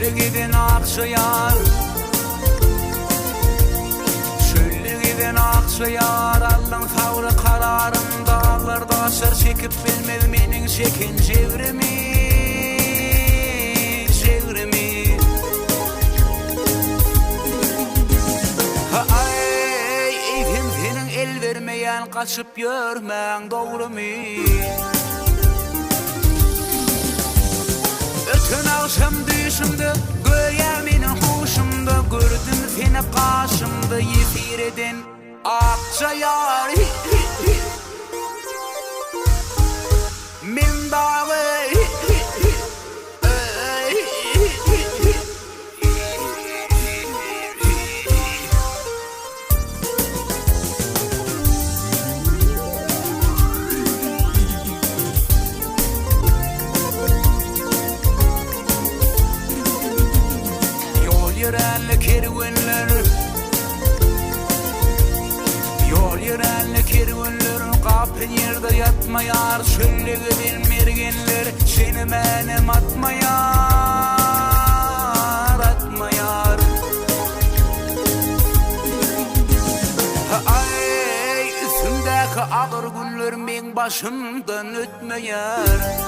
Çöllü giden akşayar, çöllü giden akşayar. Allah'ın tavrı kararım, dağlarda aşar çekip bilmez menin çekin cevrimi. Vermeyen kaçıp görmen doğru mu? Ötün akşam düşümde göğermenin huşumda gördüm seni karşımda yefir eden akçayar. Min dağı yörenli kervanlar, yol yörenli kervanlar, kapı yerde yatmayar, çölle giden mergenler, seni benim atmayar, atmayar. Ay, üstündeki ağır günler men başımdan ötmeyer.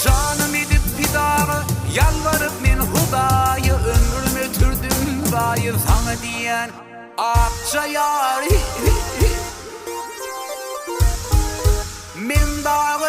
Canım edip bir dağı yalvarıp men Hudayı ömrümü türdüm bayı sana diyen akçayar. Men dağı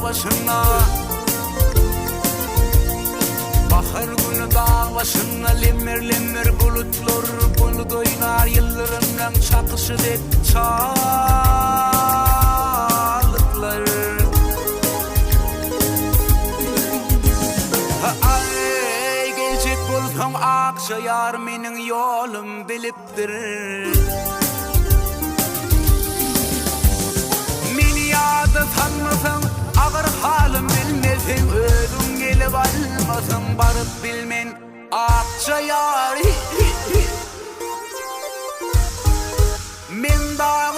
başına, bahar günü dağ başına lemmer lemmer bulutlar bulut oynar yıllarımdan çakışı dek çağlıklar. Ay gelecek bulsan akşayar menin yolum biliptir. Meni yadı tanmasan ağır halim bilmesin, ölüm gelip almasın barıp bilmen akçayar. Men dağı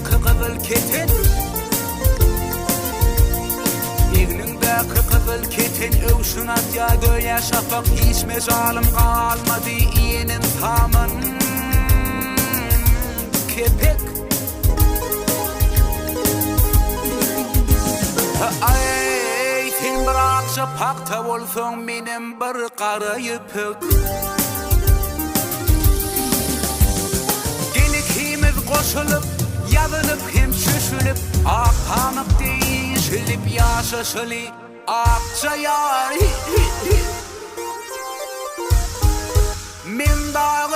kıvıl keten, İğnindeki kıvıl keten, övşün at ya göğe şafak, hiç mecalim kalmadı iğnin tamın kepek. Ay sen bıraksa pakta olsun benim bir kara yıpık. Gelikimiz koşulup yazılıp hem şüşülüp aktanıp değişilip yaşasılı akçayar. Men dağı